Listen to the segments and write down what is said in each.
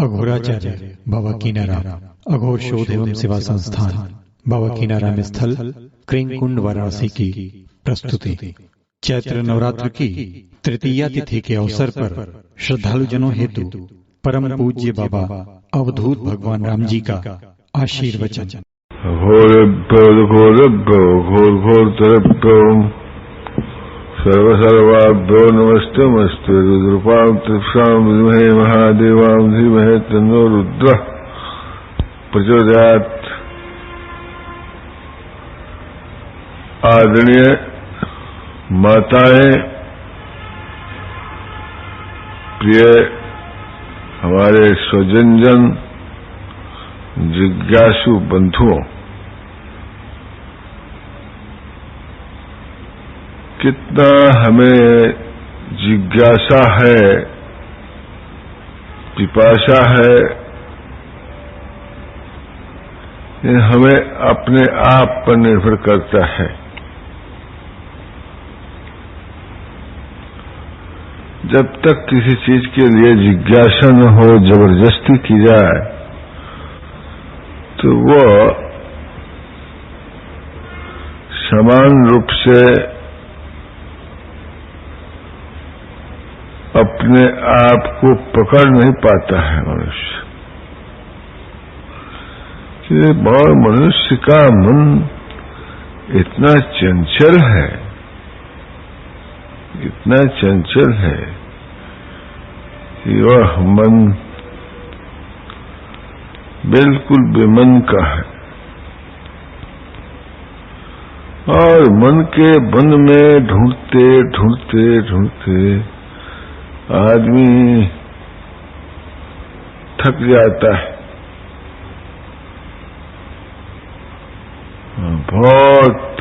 अघोराचार्य बाबा कीनाराम अघोर शोध एवं सेवा संस्थान बाबा कीनाराम स्थल क्रेंकुंड वाराणसी की प्रस्तुति। चैत्र नवरात्र की तृतीया तिथि के अवसर पर श्रद्धालु जनों हेतु परम पूज्य बाबा अवधूत भगवान राम जी का आशीर्वचन। सर्वसर्वाभ्यो नमस्ते रुद्रपां तृप्सां विद्महे महादेवां धीमहि तन्नो रुद्रः प्रचोदयात्। आदरणीय माताएं, प्रिय हमारे स्वजनजन, जिज्ञासु बंधुओं, कितना हमें जिज्ञासा है, पिपासा है, ये हमें अपने आप पर निर्भर करता है। जब तक किसी चीज के लिए जिज्ञासा न हो, जबरदस्ती की जाए, तो वो समान रूप से अपने आप को पकड़ नहीं पाता है मनुष्य। कि मनुष्य का मन इतना चंचल है, इतना चंचल है कि वह मन बिल्कुल बेमन का है। और मन के बन में ढूंढते ढूंढते ढूंढते आदमी थक जाता है। बहुत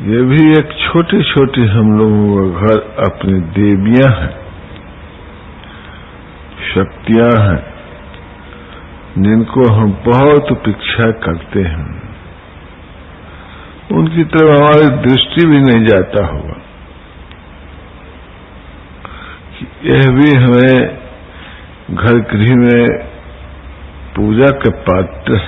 ये भी एक छोटी छोटी हम लोगों का घर अपनी देवियां हैं, शक्तियां हैं, जिनको हम बहुत उपेक्षा करते हैं। उनकी तरफ हमारी दृष्टि भी नहीं जाता होगा कि यह भी हमें घर गृह में पूजा के पात्र।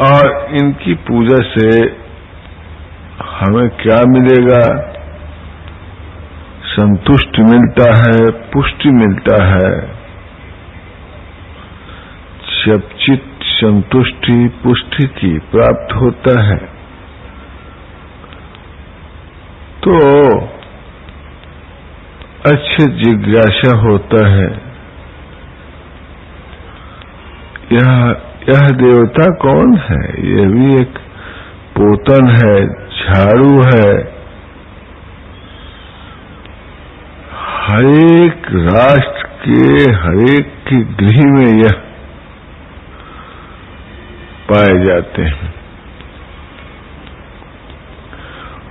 और इनकी पूजा से हमें क्या मिलेगा? संतुष्टि मिलता है, पुष्टि मिलता है। जब चित्त संतुष्टि पुष्टि की प्राप्त होता है तो अच्छे जिज्ञासा होता है। यह देवता कौन है? यह भी एक पोतन है, झाड़ू है। हरेक राष्ट्र के हरेक के गृह में यह पाए जाते हैं।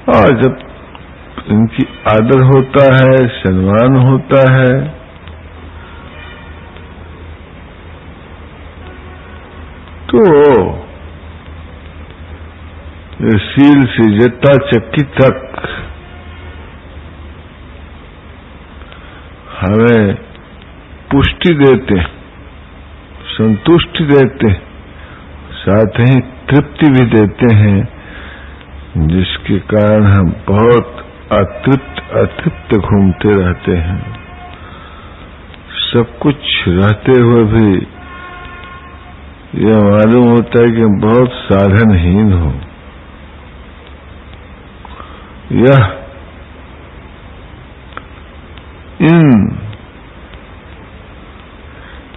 और जब इनकी आदर होता है, सम्मान होता है, तो सील से जट्टा चक्की तक हमें पुष्टि देते, संतुष्टि देते, साथ ही तृप्ति भी देते हैं, जिसके कारण हम बहुत अतृप्त घूमते रहते हैं। सब कुछ रहते हुए भी यह मालूम होता है कि हम बहुत साधनहीन हो। यह इन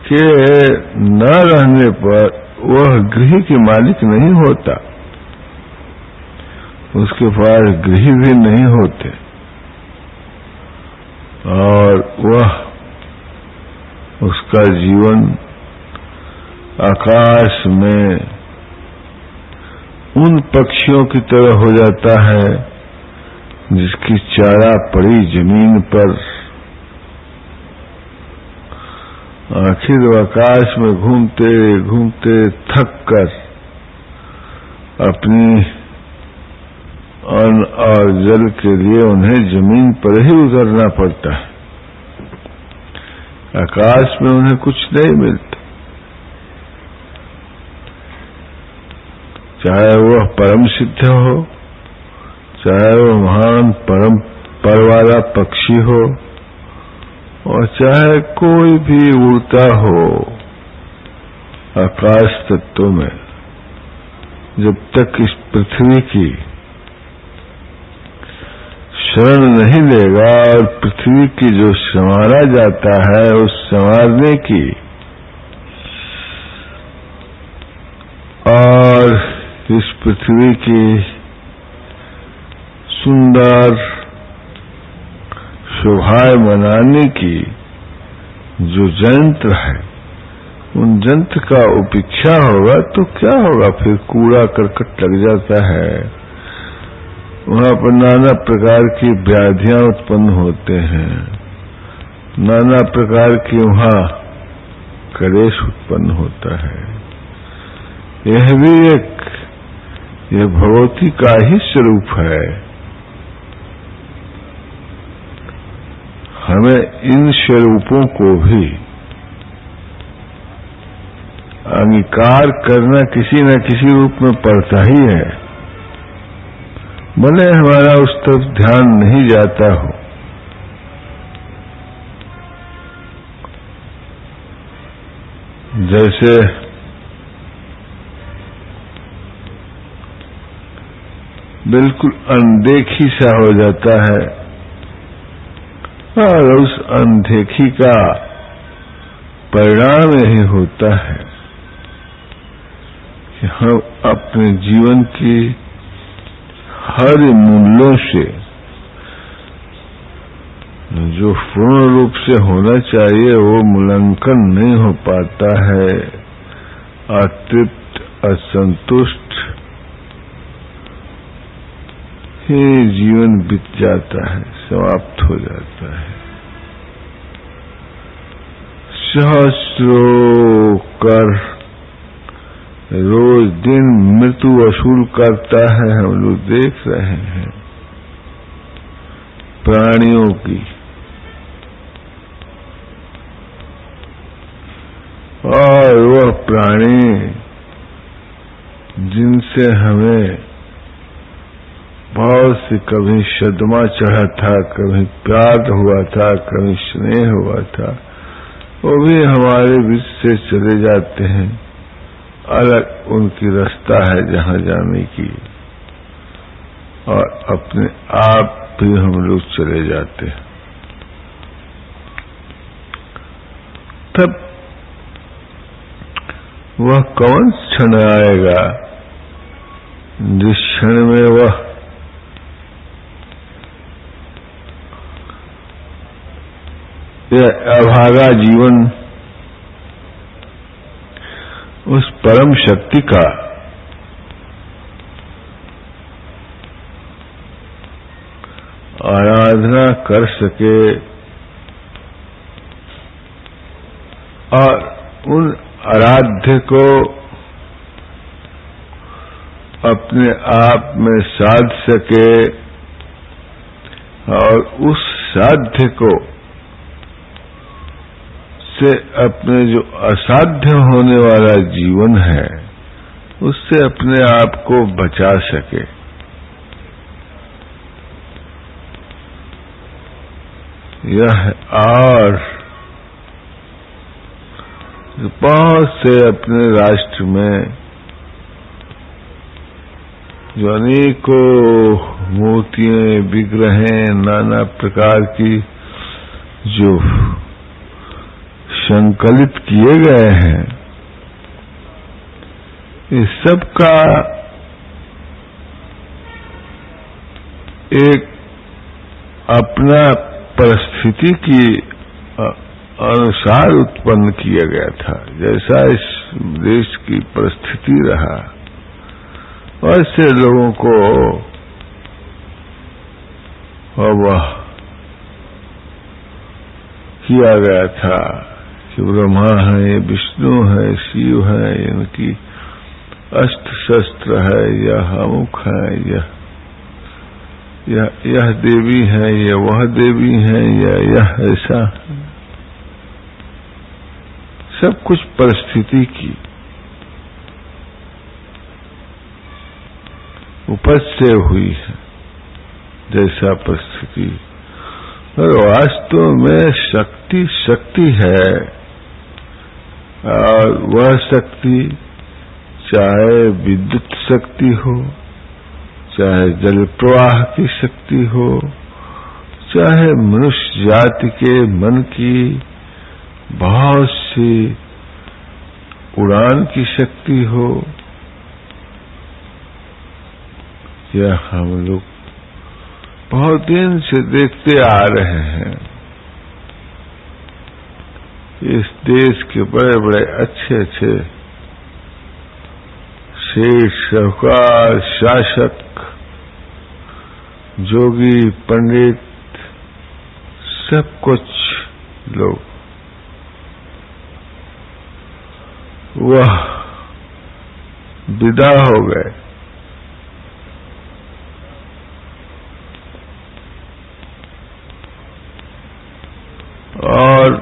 के न रहने पर वह गृह के मालिक नहीं होता, उसके पास गृह भी नहीं होते, और वह उसका जीवन आकाश में उन पक्षियों की तरह हो जाता है जिसकी चारा पड़ी जमीन पर। आखिर आकाश में घूमते घूमते थक कर अपनी अन्न और जल के लिए उन्हें जमीन पर ही उतरना पड़ता है। आकाश में उन्हें कुछ नहीं मिलता, चाहे वह परम सिद्ध हो, चाहे वह महान परम पर वाला पक्षी हो, और चाहे कोई भी उड़ता हो आकाश तत्वों में, जब तक इस पृथ्वी की शरण नहीं लेगा और पृथ्वी की जो संवारा जाता है उस संवारने की और इस पृथ्वी की सुंदर शोभाएं मनाने की जो यंत्र है, उन यंत्र का उपेक्षा होगा तो क्या होगा? फिर कूड़ा करकट लग जाता है, वहां पर नाना प्रकार की व्याधियां उत्पन्न होते हैं, नाना प्रकार की वहां कलेश उत्पन्न होता है। यह भी यह भगवती का ही स्वरूप है। हमें इन स्वरूपों को भी अंगीकार करना किसी न किसी रूप में पड़ता ही है, भले हमारा उस तरफ ध्यान नहीं जाता हो। जैसे बिल्कुल अनदेखी सा हो जाता है, और उस अनदेखी का परिणाम यही होता है कि हम अपने जीवन की हर मूल्यों से जो पूर्ण रूप से होना चाहिए वो मूल्यांकन नहीं हो पाता है। अतृप्त, असंतुष्ट ही जीवन बीत जाता है, समाप्त हो जाता है। सहस्रों कर रोज दिन मृत्यु वसूल करता है, हम लोग देख रहे हैं प्राणियों की। और वह प्राणी जिनसे हमें बहुत से कभी सदमा चढ़ा था, कभी प्यार हुआ था, कभी स्नेह हुआ था, वो भी हमारे बीच से चले जाते हैं। अलग उनकी रास्ता है जहां जाने की, और अपने आप भी हम लोग चले जाते हैं। तब वह कौन क्षण आएगा जिस क्षण में वह यह अभागा जीवन उस परम शक्ति का आराधना कर सके और उन आराध्य को अपने आप में साध सके और उस साध्य को से अपने जो असाध्य होने वाला जीवन है उससे अपने आप को बचा सके। यह और बहुत से अपने राष्ट्र में जो अनेकों मूर्तियां, विग्रहें, नाना प्रकार की जो संकलित किए गए हैं, इस सब का एक अपना परिस्थिति की अनुसार उत्पन्न किया गया था। जैसा इस देश की परिस्थिति रहा वैसे लोगों को वह किया गया था कि ब्रह्मा है, विष्णु है, शिव है, इनकी अस्त्र शस्त्र है, यह अमुख है, यह यह देवी है, या वह देवी है, या यह ऐसा है। सब कुछ परिस्थिति की उपज से हुई है, जैसा परिस्थिति। और वास्तव में शक्ति शक्ति है, और वह शक्ति चाहे विद्युत शक्ति हो, चाहे जल प्रवाह की शक्ति हो, चाहे मनुष्य जाति के मन की बहुत सी उड़ान की शक्ति हो, यह हम लोग बहुत दिन से देखते आ रहे हैं। इस देश के बड़े बड़े अच्छे अच्छे सेठ, साहूकार, शासक, जोगी, पंडित, सब कुछ लोग वह विदा हो गए। और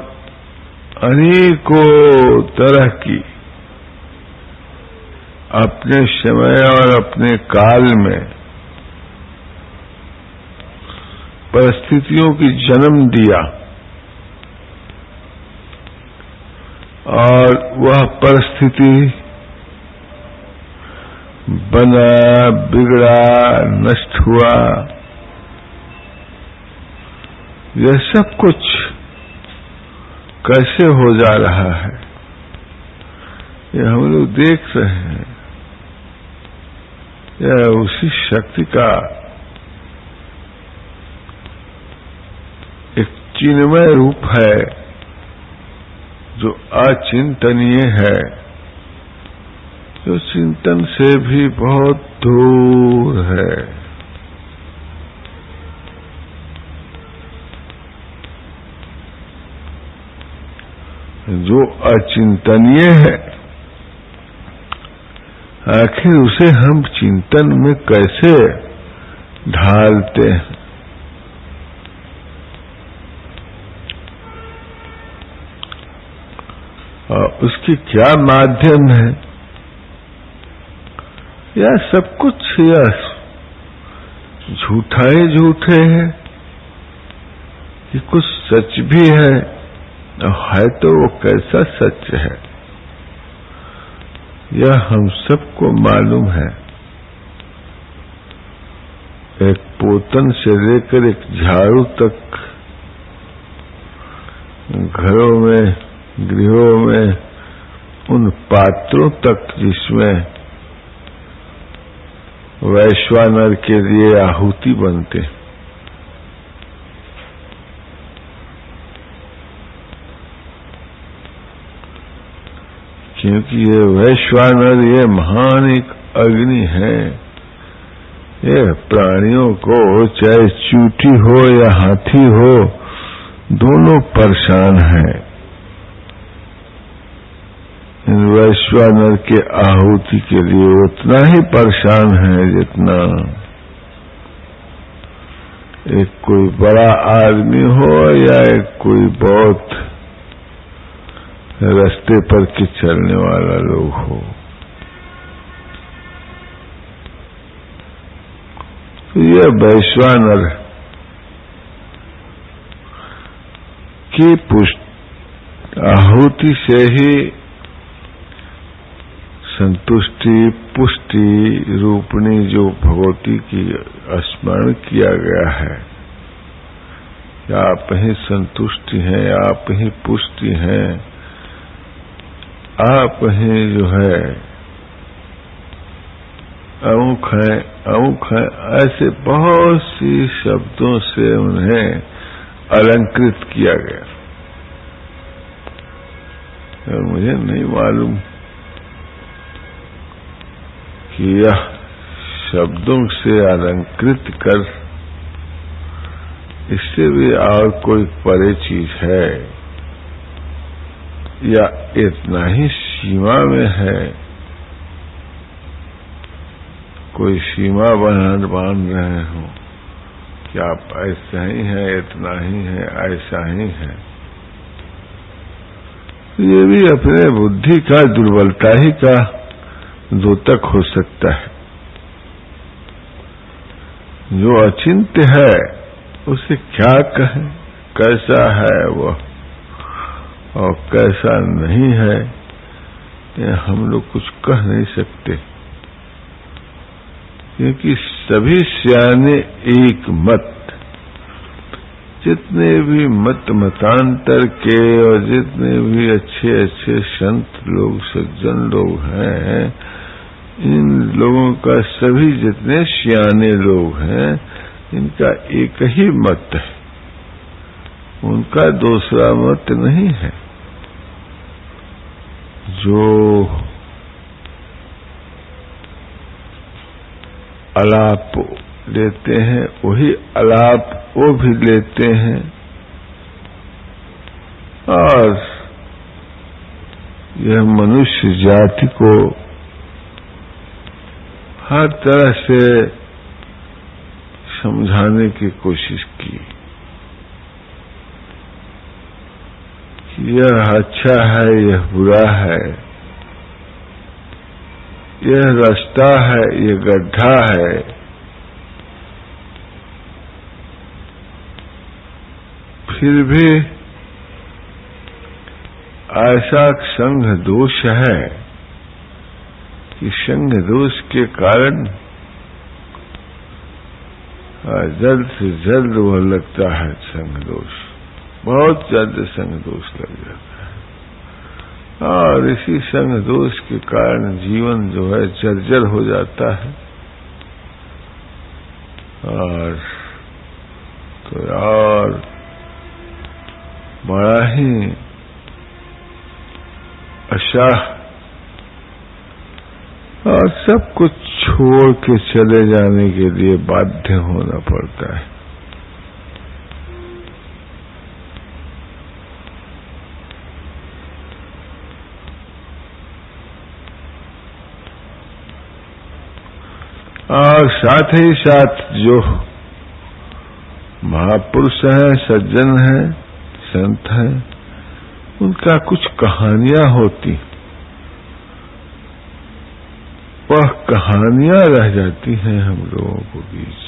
अनेकों तरह की अपने समय और अपने काल में परिस्थितियों की जन्म दिया, और वह परिस्थिति बना, बिगड़ा, नष्ट हुआ, यह सब कुछ कैसे हो जा रहा है, यह हम लोग देख रहे हैं। यह उसी शक्ति का एक चिन्मय रूप है, जो अचिंतनीय है, जो चिंतन से भी बहुत दूर है। जो अचिंतनीय है, आखिर उसे हम चिंतन में कैसे ढालते हैं? और उसकी क्या माध्यम है? यह सब कुछ यह झूठा ही झूठे है कि कुछ सच भी है तो वो कैसा सच है, यह हम सबको मालूम है। एक पोतन से लेकर एक झाड़ू तक, घरों में, गृहों में, उन पात्रों तक जिसमें वैश्वानर के लिए आहुति बनते, क्योंकि ये वैश्वानर, ये महान एक अग्नि है। ये प्राणियों को, चाहे चूटी हो या हाथी हो, दोनों परेशान हैं। इन वैश्वानर के आहुति के लिए उतना ही परेशान है जितना एक कोई बड़ा आदमी हो या एक कोई बहुत रास्ते पर के चलने वाला लोग हो। तो यह वैश्वानर की आहुति से ही संतुष्टि, पुष्टि रूपणी जो भगवती की स्मरण किया गया है, आप ही संतुष्टि हैं, आप ही पुष्टि हैं, आप ही जो है अमुक है, अमुक है, ऐसे बहुत सी शब्दों से उन्हें अलंकृत किया गया। और मुझे नहीं मालूम कि यह शब्दों से अलंकृत कर इससे भी और कोई परे चीज है, या इतना ही सीमा में है, कोई सीमा बांध रहे हो, कि आप ऐसा ही हैं, इतना ही है, ऐसा ही है। ये भी अपने बुद्धि का दुर्बलता ही का द्योतक हो सकता है। जो अचिंत्य है उसे क्या कहें, कैसा है वह और कैसा नहीं है, ये हम लोग कुछ कह नहीं सकते, क्योंकि सभी सियाने एक मत, जितने भी मतांतर के और जितने भी अच्छे अच्छे संत लोग, सज्जन लोग हैं, इन लोगों का, सभी जितने सियाने लोग हैं, इनका एक ही मत है, उनका दूसरा मत नहीं है। जो अलाप लेते हैं वही अलाप वो भी लेते हैं, और यह मनुष्य जाति को हर तरह से समझाने की कोशिश की कि यह अच्छा है, यह बुरा है, यह रास्ता है, यह गड्ढा है। फिर भी ऐसा संग दोष है कि संग दोष के कारण जल्द से जल्द वह लगता है संग दोष, बहुत जल्द संग दोष लग जाता है, और इसी संग दोष के कारण जीवन जो है जर्जर हो जाता है। और बड़ा ही आशा और सब कुछ छोड़ के चले जाने के लिए बाध्य होना पड़ता है। और साथ ही साथ जो महापुरुष हैं, सज्जन हैं, संत हैं, उनका कुछ कहानियां होती, वह कहानियां रह जाती हैं हम लोगों को बीच,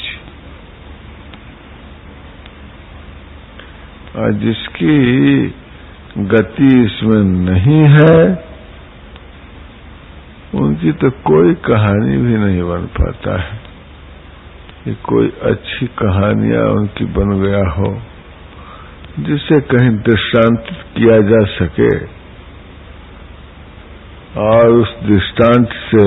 और जिसकी गति इसमें नहीं है उनकी तो कोई कहानी भी नहीं बन पाता है कि कोई अच्छी कहानियां उनकी बन गया हो जिसे कहीं दृष्टांतित किया जा सके और उस दृष्टांत से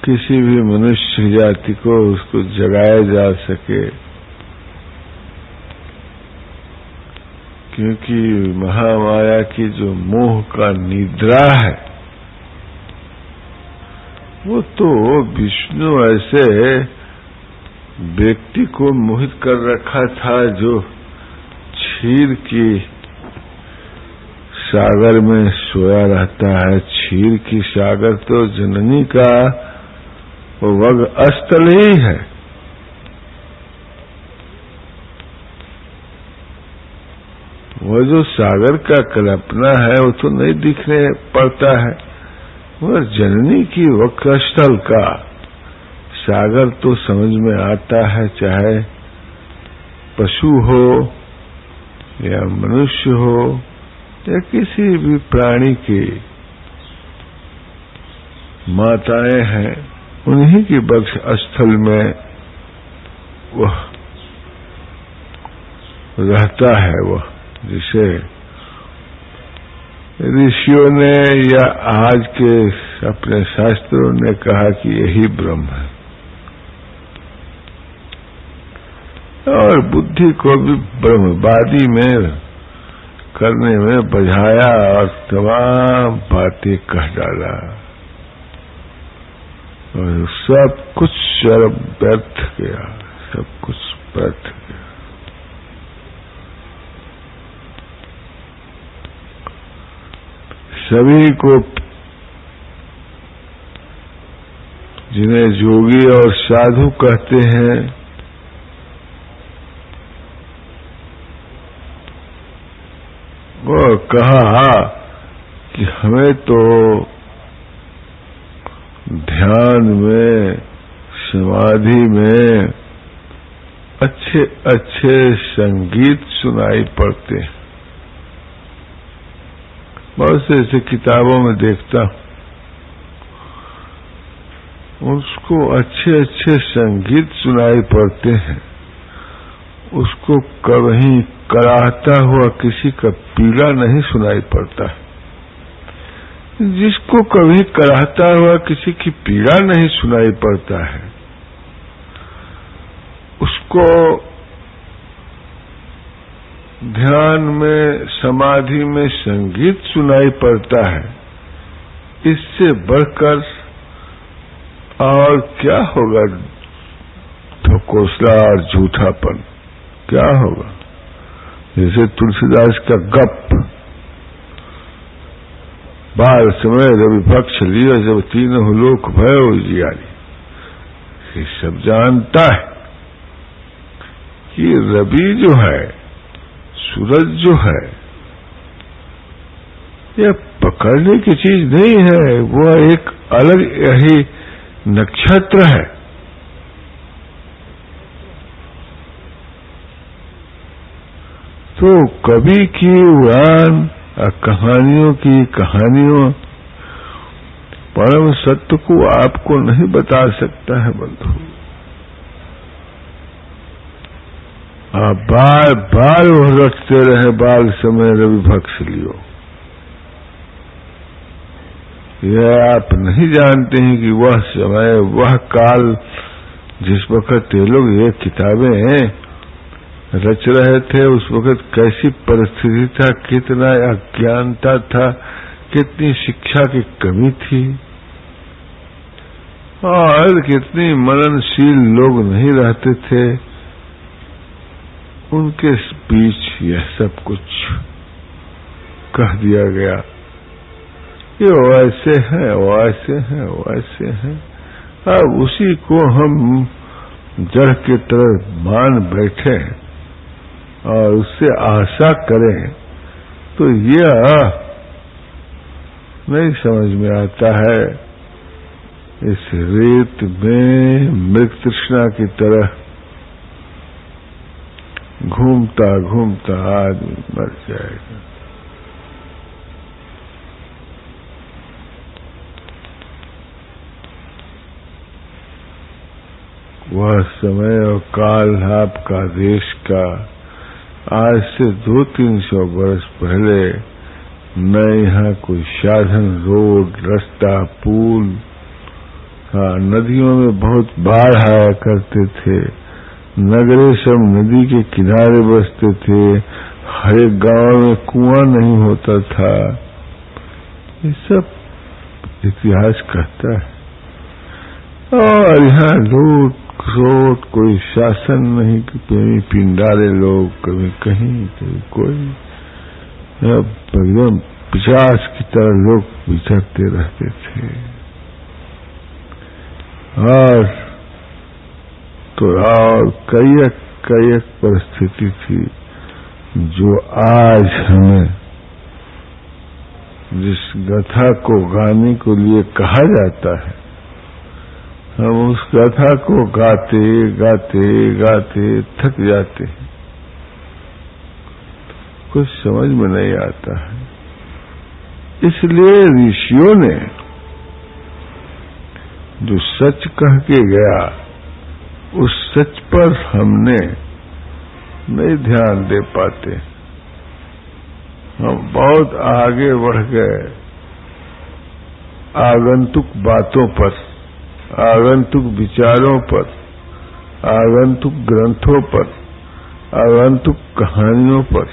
किसी भी मनुष्य जाति को उसको जगाया जा सके। क्योंकि महामाया की जो मोह का निद्रा है वो तो विष्णु ऐसे व्यक्ति को मोहित कर रखा था जो क्षीर की सागर में सोया रहता है। क्षीर की सागर तो जननी का वो वग स्थल ही है। वो जो सागर का कल्पना है वो तो नहीं दिखने पड़ता है, मगर जननी की वक्षस्थल का सागर तो समझ में आता है, चाहे पशु हो या मनुष्य हो या किसी भी प्राणी की माताएं हैं, उन्हीं की वक्षस्थल में वह रहता है। वह जिसे ऋषियों ने या आज के अपने शास्त्रों ने कहा कि यही ब्रह्म है, और बुद्धि को भी ब्रह्मवादी में करने में बझाया और तमाम बातें कह डाला, और सब कुछ व्यर्थ गया, सब कुछ व्यर्थ गया। सभी को, जिन्हें जोगी और साधु कहते हैं, वो कहा कि हमें तो ध्यान में, समाधि में अच्छे अच्छे संगीत सुनाई पड़ते हैं। बहुत से ऐसे किताबों में देखता हूं, उसको अच्छे अच्छे संगीत सुनाई पड़ते हैं, उसको कहीं कराहता हुआ किसी का पीड़ा नहीं सुनाई पड़ता। जिसको कभी कराहता हुआ किसी की पीड़ा नहीं सुनाई पड़ता है, उसको ध्यान में, समाधि में संगीत सुनाई पड़ता है। इससे बढ़कर और क्या होगा? ढकोसला और झूठापन क्या होगा? जैसे तुलसीदास का गप, बाल समय रवि पक्ष लियो जब तीनों लोक भयो जियारी। ये सब जानता है कि रवि जो है, सूरज जो है, यह पकड़ने की चीज नहीं है, वह एक अलग यही नक्षत्र है। तो कवि की उड़ान, कहानियों की कहानियों परम सत्य को आपको नहीं बता सकता है बंधु। आप बार बार वह रटते रहे, बाल समय रवि भक्ष लियो। यह आप नहीं जानते हैं कि वह समय, वह काल जिस वक्त ये लोग ये किताबें रच रहे थे, उस वक्त कैसी परिस्थिति था, कितना अज्ञानता था, कितनी शिक्षा की कमी थी और कितनी मननशील लोग नहीं रहते थे। उनके बीच यह सब कुछ कह दिया गया, ये वैसे है, वैसे है, वैसे है। अब उसी को हम जड़ की तरह मान बैठे और उससे आशा करें, तो यह नहीं समझ में आता है। इस रेत में मृग तृष्णा की तरह घूमता घूमता आदमी मर जाएगा। वह समय और काल आपका देश का आज से 200-300 वर्ष पहले न यहाँ कोई साधन, रोड, रास्ता, पुल, नदियों में बहुत बाढ़ आया करते थे, नगरे सब नदी के किनारे बसते थे, हर एक गांव में कुआं नहीं होता था। ये सब इतिहास कहता है। और यहाँ लूट खसोट, कोई शासन नहीं, कभी पिंडारे लोग, कभी कहीं, कभी कोई, एकदम पिशाच की तरह लोग विचरते रहते थे। और तो और कई परिस्थिति थी जो आज हमें जिस गाथा को गाने को लिए कहा जाता है, हम उस गाथा को गाते गाते गाते थक जाते हैं, कुछ समझ में नहीं आता है। इसलिए ऋषियों ने जो सच कह के गया, उस सच पर हमने नहीं ध्यान दे पाते। हम बहुत आगे बढ़ गए आगंतुक बातों पर, आगंतुक विचारों पर, आगंतुक ग्रंथों पर, आगंतुक कहानियों पर।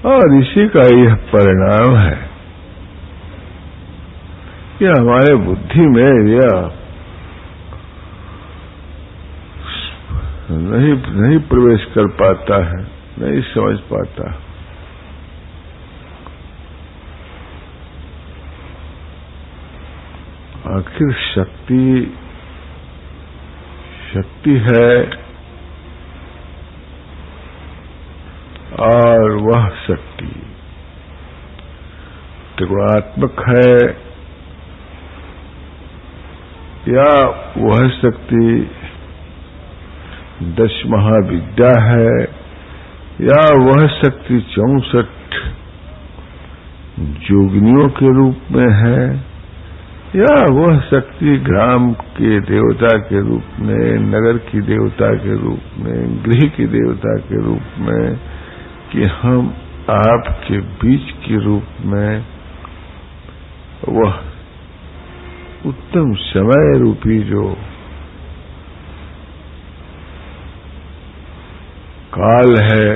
और इसी का यह परिणाम है कि हमारे बुद्धि में यह नहीं प्रवेश कर पाता है, नहीं समझ पाता। आखिर शक्ति है वह शक्ति त्रिगुणात्मक है या वह शक्ति 10 महाविद्या है या वह शक्ति 64 जोगिनियों के रूप में है या वह शक्ति ग्राम के देवता के रूप में, नगर की देवता के रूप में, गृह की देवता के रूप में, कि हम आपके बीच के रूप में वह उत्तम समय रूपी जो काल है,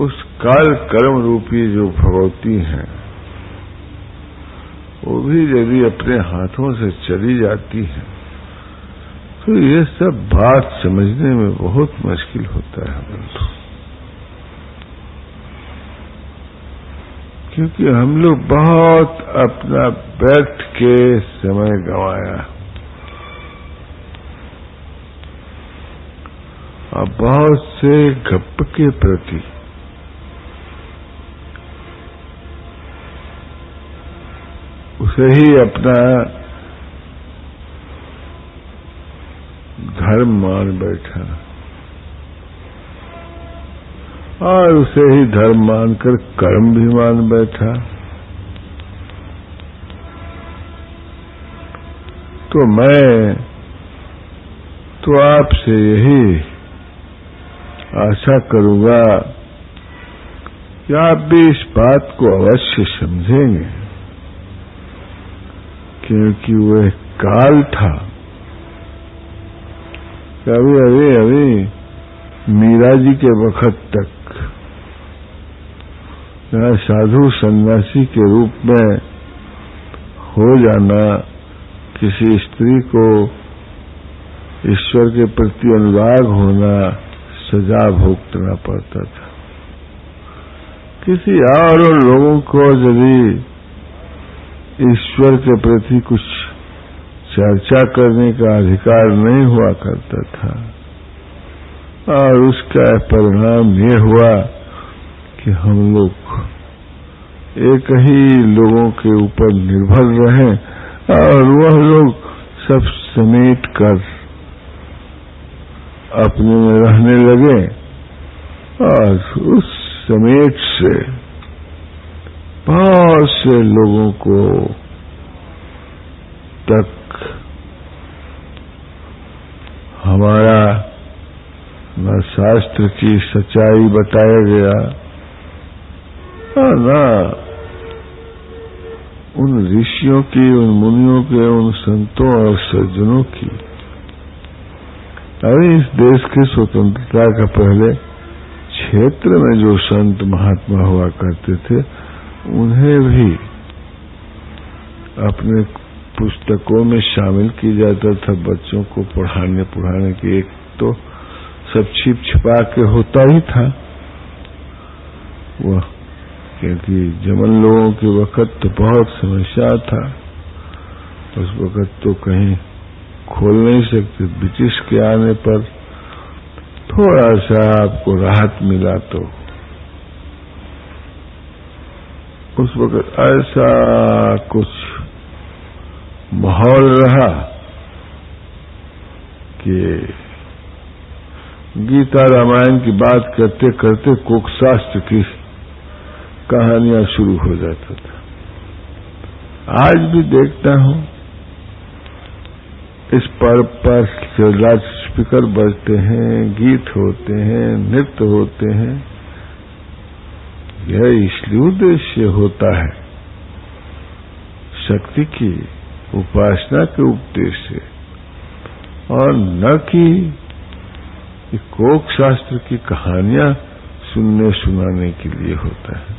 उस काल कर्म रूपी जो भगवती हैं, वो भी यदि अपने हाथों से चली जाती है तो ये सब बात समझने में बहुत मुश्किल होता है बंधु, क्योंकि हम लोग बहुत अपना बैठ के समय गंवाया और बहुत से गप के प्रति उसे ही अपना धर्म मान बैठा और उसे ही धर्म मानकर कर्म भी मान बैठा। तो मैं तो आपसे यही आशा करूंगा कि आप भी इस बात को अवश्य समझेंगे, क्योंकि वह काल था। अभी मीरा जी के वक्त तक साधु सन्यासी के रूप में हो जाना, किसी स्त्री को ईश्वर के प्रति अनुराग होना, सजा भुगतना पड़ता था। किसी और लोगों को यदि ईश्वर के प्रति कुछ चर्चा करने का अधिकार नहीं हुआ करता था, और उसका परिणाम ये हुआ कि हम लोग एक ही लोगों के ऊपर निर्भर रहे और वह लोग सब समेट कर अपने में रहने लगे और उस समेट से बहुत से लोगों को तक हमारा न शास्त्र की सच्चाई बताया गया और न उन ऋषियों की, उन मुनियों के, उन संतों और सज्जनों की। अरे इस देश की स्वतंत्रता का पहले क्षेत्र में जो संत महात्मा हुआ करते थे, उन्हें भी अपने पुस्तकों में शामिल की जाता था। बच्चों को पढ़ाने की एक तो सब छिप छिपा के होता ही था वह, क्योंकि जमन लोगों के वक्त तो बहुत समस्या था। उस वक्त तो कहीं खोल नहीं सकते। ब्रिटिश के आने पर थोड़ा सा आपको राहत मिला, तो उस वक्त ऐसा कुछ माहौल रहा कि गीता रामायण की बात करते करते कोक शास्त्र की कहानियां शुरू हो जाता था। आज भी देखता हूं इस पर्व पर लाउड स्पीकर बजते हैं, गीत होते हैं, नृत्य होते हैं। यह इसलिए उद्देश्य होता है शक्ति की उपासना के उद्देश्य, और न कि कोक शास्त्र की कहानियां सुनने सुनाने के लिए होता है।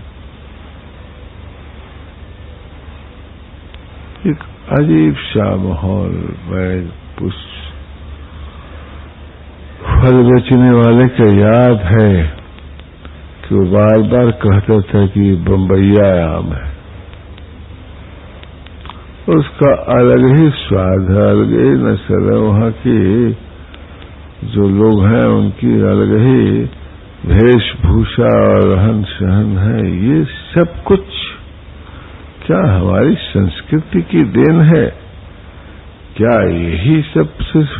एक अजीब सा माहौल में फल बेचने वाले का याद है कि वो बार बार कहता था कि बम्बईया आम है। उसका अलग ही स्वाद है, अलग ही नस्ल है। वहां की जो लोग हैं उनकी अलग ही वेशभूषा और रहन सहन है, ये सब कुछ क्या हमारी संस्कृति की देन है? क्या यही सब सिर्फ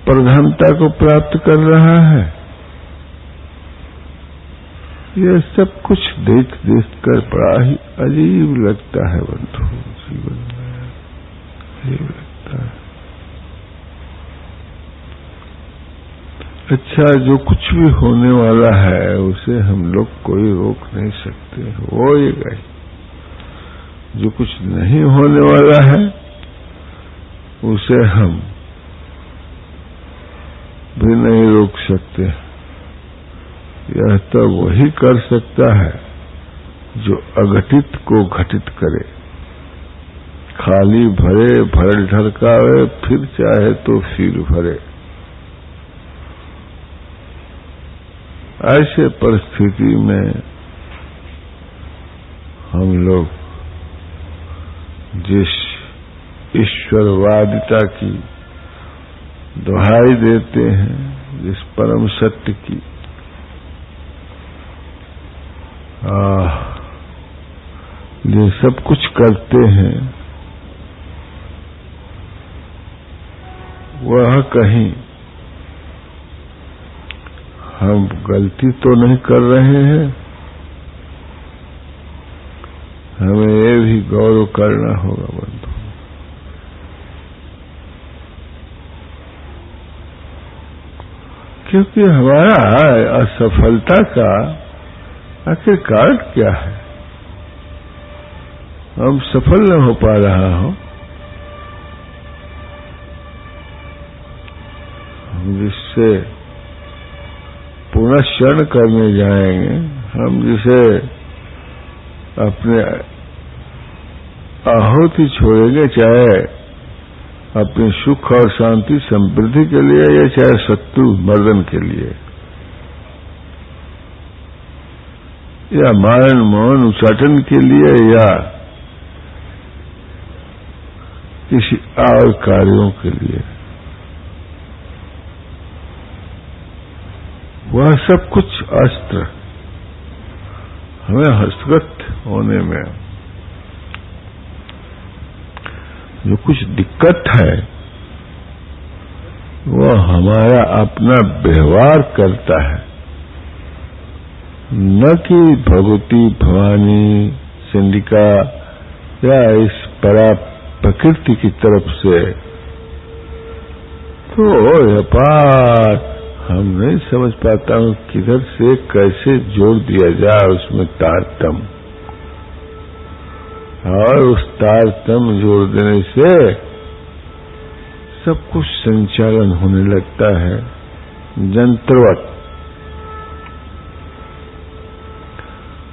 प्रधानता को प्राप्त कर रहा है? यह सब कुछ देख देख कर बड़ा ही अजीब लगता है बंधु, जीवन में अजीब लगता है। अच्छा, जो कुछ भी होने वाला है उसे हम लोग कोई रोक नहीं सकते, होएगा ही। जो कुछ नहीं होने वाला है उसे हम भी नहीं रोक सकते। यह तो वही कर सकता है जो अघटित को घटित करे, खाली भरे भर ढरकावे, फिर चाहे तो फिर भरे। ऐसे परिस्थिति में हम लोग जिस ईश्वरवादिता की दुहाई देते हैं, जिस परम सत्य की ये सब कुछ करते हैं, वह कहीं हम गलती तो नहीं कर रहे हैं? हमें ये भी गौर करना होगा बंधु। क्योंकि हमारा असफलता का आखिर कारण क्या है? हम सफल न हो पा रहा हो, हम जिससे पुनश्चरण करने जाएंगे, हम जिसे अपने आहुति छोड़ेंगे, चाहे अपने सुख और शांति समृद्धि के लिए या चाहे शत्रु मर्दन के लिए, या मान मौन उच्चाटन के लिए, या किसी और कार्यों के लिए, वह सब कुछ अस्त्र हमें हस्तगत होने में जो कुछ दिक्कत है, वह हमारा अपना व्यवहार करता है, न कि भगवती भवानी चंडिका या इस परा प्रकृति की तरफ से। तो यह बात हम नहीं समझ पाता हूं, किधर से कैसे जोड़ दिया जाए उसमें तारतम्य, और उस तारतम्य जोड़ देने से सब कुछ संचालन होने लगता है यंत्रवत,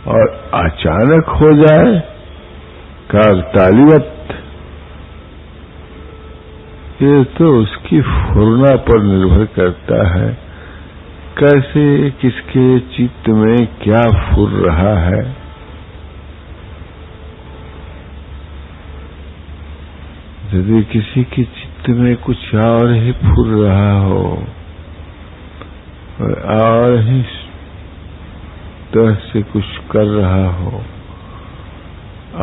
और अचानक हो जाए काकतालीयत, ये तो उसकी फुर्ना पर निर्भर करता है, कैसे किसके चित्त में क्या फुर रहा है। यदि किसी के चित्त में कुछ और ही फुर रहा हो और ही तरह से कुछ कर रहा हो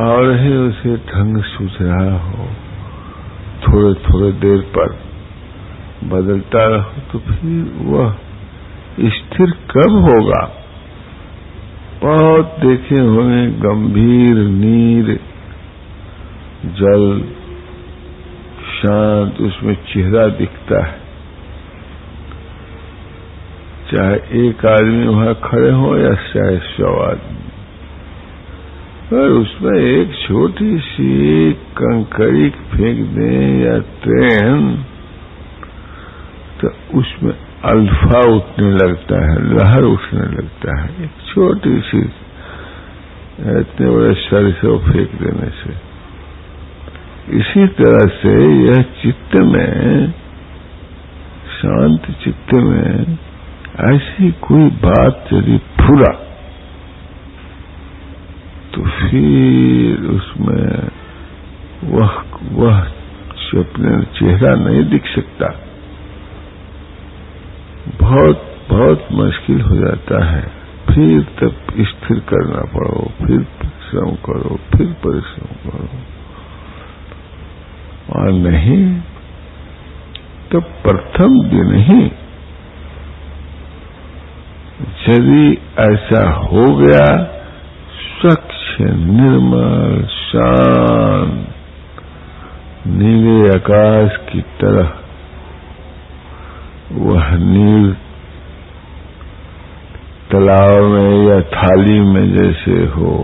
और ही उसे ढंग सूझ रहा हो, थोड़े थोड़े देर पर बदलता रहो, तो फिर वह स्थिर कब होगा? बहुत देखे होंगे गंभीर नीर जल शांत, उसमें चेहरा दिखता है, चाहे एक आदमी वहां खड़े हो या चाहे 100 आदमी, और उसमें एक छोटी सी कंकड़ी फेंक दें या ट्रेन, तो उसमें अल्फा उठने लगता है, लहर उठने लगता है, एक छोटी सी इतने बड़े शरीर से फेंक देने से। इसी तरह से यह चित्त में, शांत चित्त में ऐसी कोई बात यदि फुरा, तो फिर उसमें वह अपने चेहरा नहीं दिख सकता, बहुत बहुत मुश्किल हो जाता है। फिर तब स्थिर करना पड़ो, फिर परिश्रम करो, फिर परिश्रम करो, और नहीं तो प्रथम दिन ही यदि ऐसा हो गया, स्वच्छ निर्मल शांत नीले आकाश की तरह वह नील तालाब में या थाली में जैसे हो,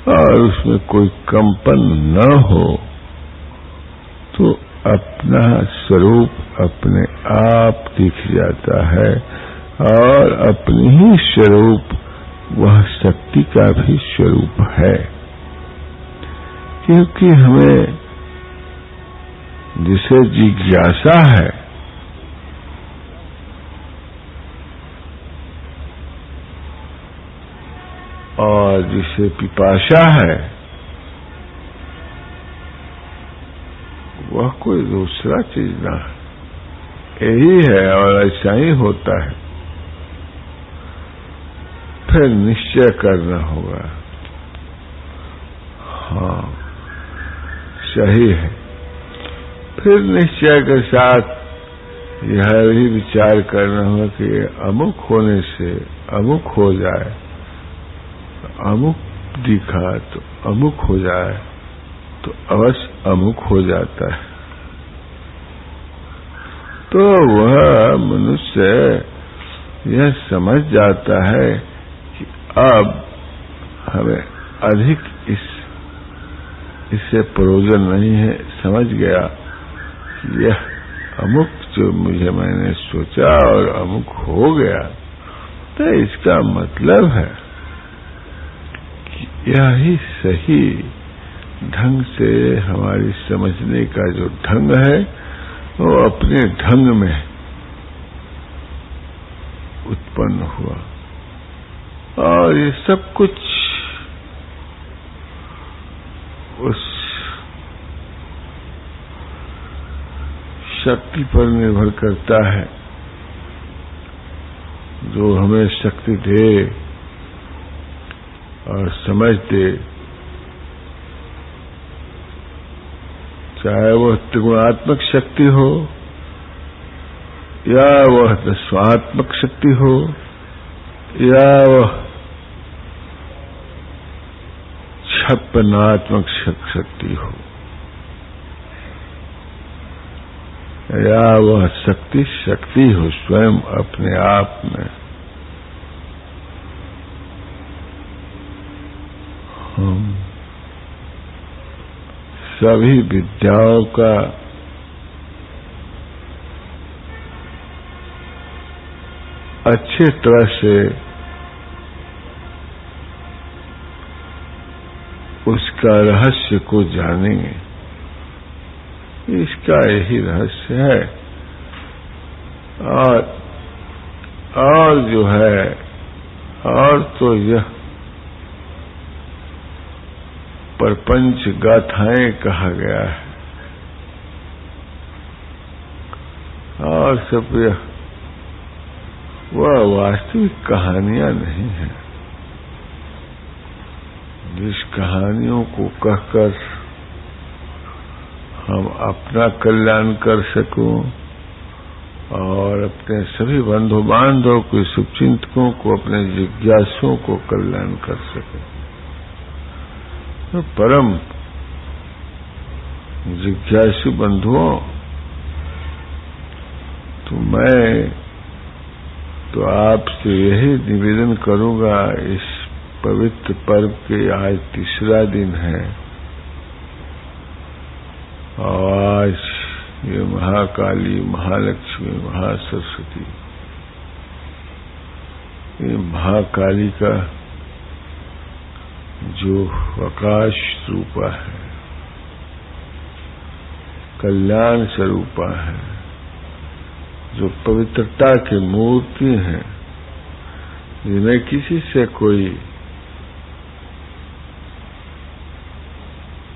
और उसमें कोई कंपन न हो, तो अपना स्वरूप अपने आप दिख जाता है, और अपनी ही स्वरूप वह शक्ति का भी स्वरूप है। क्योंकि हमें जिसे जिज्ञासा है, और जिसे पिपासा है, वह कोई दूसरा चीज ना है, यही है और ऐसा ही होता है। फिर निश्चय करना होगा, हाँ सही है। फिर निश्चय के साथ यह भी विचार करना होगा कि अमुक होने से अमुक हो जाए, अमुक दिखा तो अमुक हो जाए, तो अवश्य अमुक हो जाता है। तो वह मनुष्य यह समझ जाता है कि अब हमें अधिक इससे प्रयोजन नहीं है। समझ गया कि यह अमुक जो मुझे मैंने सोचा और अमुक हो गया, तो इसका मतलब है कि यह ही सही ढंग से हमारी समझने का जो ढंग है, वो अपने ढंग में उत्पन्न हुआ, और ये सब कुछ उस शक्ति पर निर्भर करता है जो हमें शक्ति दे और समझ दे, चाहे वह त्रिगुणात्मक शक्ति हो या वह दशात्मक शक्ति हो या वह छप्पनात्मक शक्ति हो, या वह शक्ति हो स्वयं अपने आप में। हम सभी विद्याओं का अच्छे तरह से उसका रहस्य को जानेंगे। इसका यही रहस्य है, और जो है, और तो यह प्रपंच गाथाएं कहा गया है, और सब यह वह वास्तविक कहानियां नहीं है। जिस कहानियों को कहकर हम अपना कल्याण कर सकूं और अपने सभी बंधु बांधवों को, शुभचिंतकों को, अपने जिज्ञासुओं को कल्याण कर सकें, तो परम जिज्ञासु बंधुओं, तो मैं तो आपसे यही निवेदन करूंगा। इस पवित्र पर्व के आज तीसरा दिन है, और आज ये महाकाली, महालक्ष्मी, महासरस्वती, ये महाकाली का जो आकाश स्वरूपा है, कल्याण स्वरूपा है, जो पवित्रता की मूर्ति है, जिन्हें किसी से कोई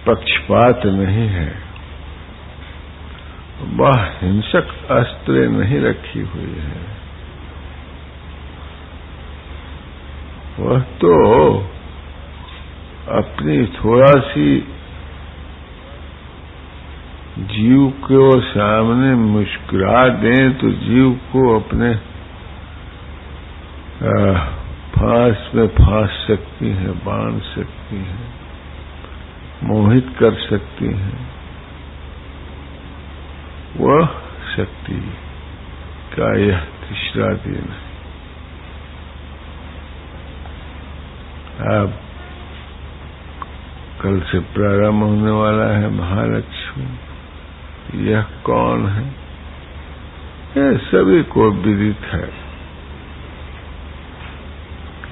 पक्षपात नहीं है, वह हिंसक अस्त्र नहीं रखी हुई है, वह तो अपनी थोड़ा सी जीव को सामने मुस्कुरा दें तो जीव को अपने फांस में फांस सकती है, बांध सकती है, मोहित कर सकती है। वह शक्ति का यह तीसरा दिन है। अब कल से प्रारंभ होने वाला है महालक्ष्मी। यह कौन है? यह सभी को विदित है।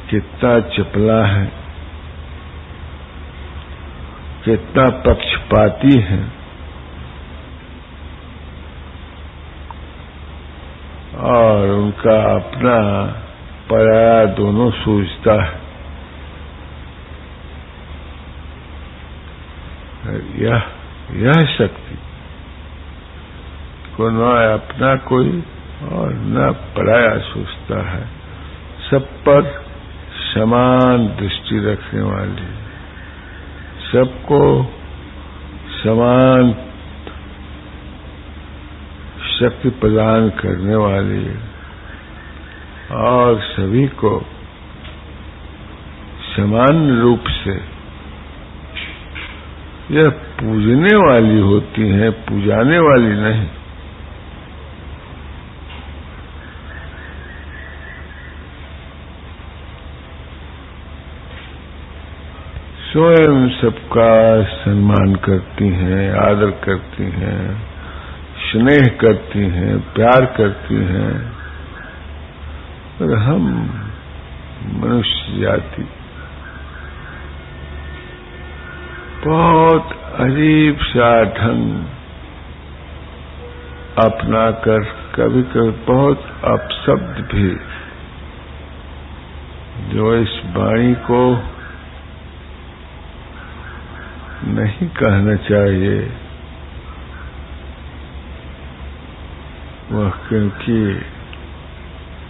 कितना चपला है, कितना पक्षपाती है, और उनका अपना पराया दोनों सोचता है। यह शक्ति को न अपना कोई और न पराया सोचता है, सब पर समान दृष्टि रखने वाली, सबको समान शक्ति प्रदान करने वाली और सभी को समान रूप से यह पूजने वाली होती है, पूजाने वाली नहीं। स्वयं सबका सम्मान करती हैं, आदर करती हैं, स्नेह करती हैं, प्यार करती हैं। और हम मनुष्य जाति बहुत अजीब सा ढंग अपनाकर कभी कभी बहुत अपशब्द भी, जो इस वाणी को नहीं कहना चाहिए, वह क्योंकि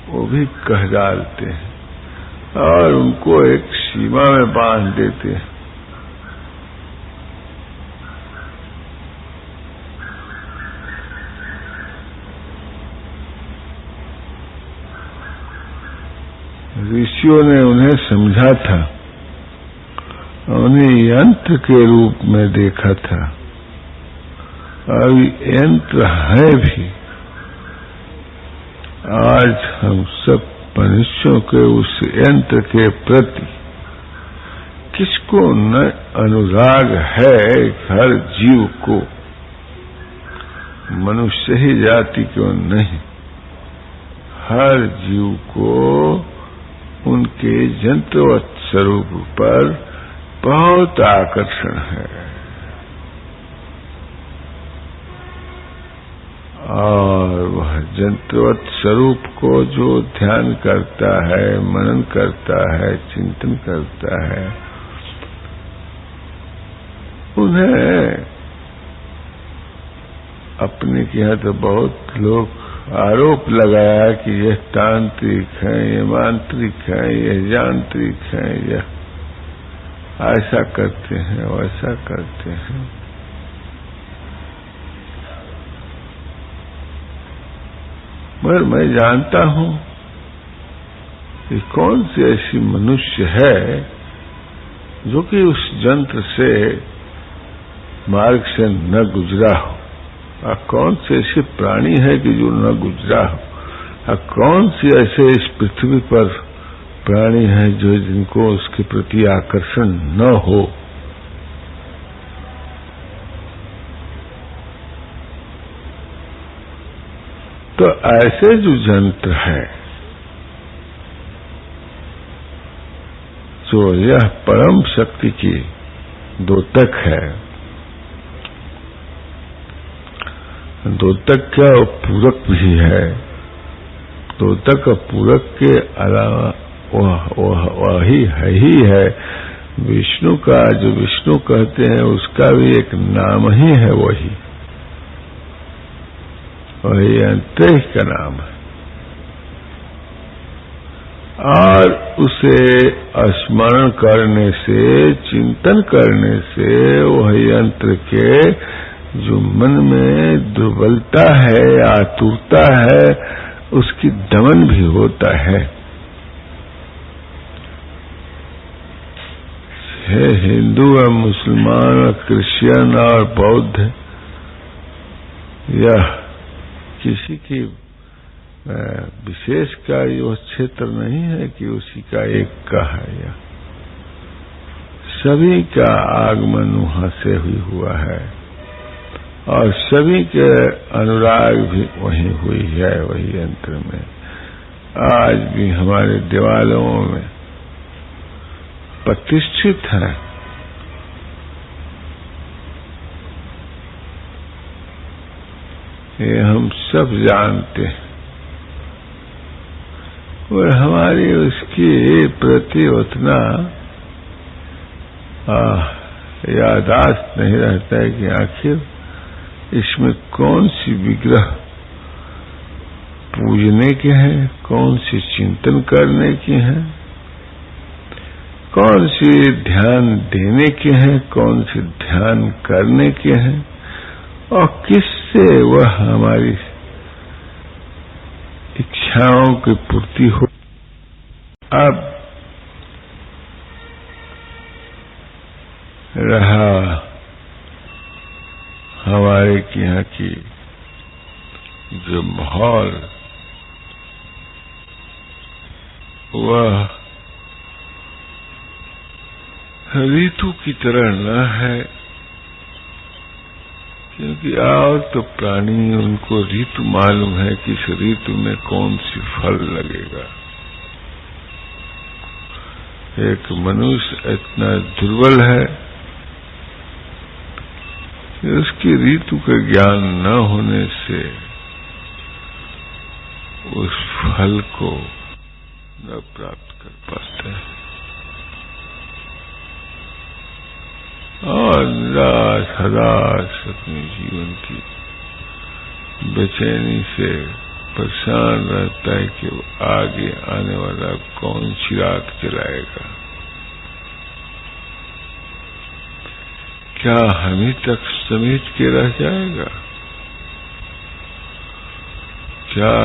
वो भी कह डालते हैं और उनको एक सीमा में बांध देते हैं। ऋषियों ने उन्हें समझा था, उन्हें यंत्र के रूप में देखा था, और यंत्र है भी। आज हम सब मनुष्यों के उस यंत्र के प्रति किसको न अनुराग है? हर जीव को, मनुष्य ही जाति क्यों नहीं, हर जीव को उनके यंत्रवत स्वरूप पर बहुत आकर्षण है। और वह यंत्रवत स्वरूप को जो ध्यान करता है, मनन करता है, चिंतन करता है, उन्हें अपने के यहाँ तो बहुत लोग आरोप लगाया कि यह तांत्रिक है, ये मांत्रिक है, यह यांत्रिक है, यह ऐसा करते हैं, वैसा करते हैं। मगर मैं जानता हूं कि कौन सी ऐसी मनुष्य है जो कि उस यंत्र से मार्ग से न गुजरा हो, और कौन से ऐसे प्राणी है कि जो न गुजरा हो, और कौन सी ऐसे इस पृथ्वी पर प्राणी है जो जिनको उसके प्रति आकर्षण न हो। तो ऐसे जो यंत्र है, जो यह परम शक्ति की द्योतक है, द्योतक क्या पूरक भी है, द्योतक और पूरक के अलावा वही है ही है। विष्णु का जो विष्णु कहते हैं उसका भी एक नाम ही है वही। वही यंत्र का नाम है। और उसे स्मरण करने से, चिंतन करने से वह यंत्र के जो मन में दुर्बलता है, आतुरता है, उसकी दमन भी होता है। हिंदू और मुसलमान और क्रिश्चियन और बौद्ध, यह किसी की विशेष का यह क्षेत्र नहीं है कि उसी का एक का है। यह सभी का आगमन वहां से ही हुआ है और सभी के अनुराग भी वही हुई है, वही यंत्र में। आज भी हमारे देवालयों में प्रतिष्ठित है। ये हम सब जानते हैं और हमारी उसकी प्रति उतना यादाश्त नहीं रहता है कि आखिर इसमें कौन सी विग्रह पूजने के हैं, कौन सी चिंतन करने की हैं, कौन सी ध्यान देने के हैं, कौन सी ध्यान करने के हैं और किससे वह हमारी इच्छाओं की पूर्ति हो। अब रहा हमारे यहाँ की जो माहौल, वह ऋतु की तरह न है, क्योंकि और तो प्राणी उनको ऋतु मालूम है कि इस ऋतु में कौन सी फल लगेगा। एक मनुष्य इतना दुर्बल है कि उसकी ऋतु का ज्ञान न होने से उस फल को न प्राप्त कर पाता है और निराश हताश अपने जीवन की बेचैनी से परेशान रहता है कि वो आगे आने वाला कौन चिराग जलाएगा। क्या हम ही तक समेट के रह जाएगा? क्या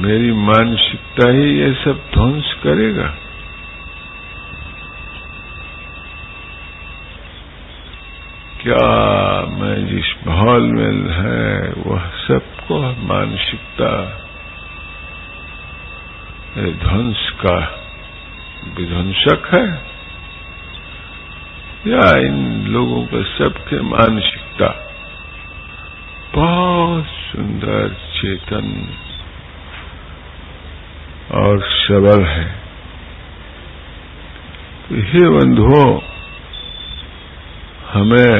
मेरी मानसिकता ही ये सब ध्वंस करेगा? क्या मैं जिस माहौल में है वह सबको मानसिकता ध्वंस का विध्वंसक है, या इन लोगों का सबके मानसिकता बहुत सुंदर, चेतन और सबल है? तो हे बंधुओं, हमें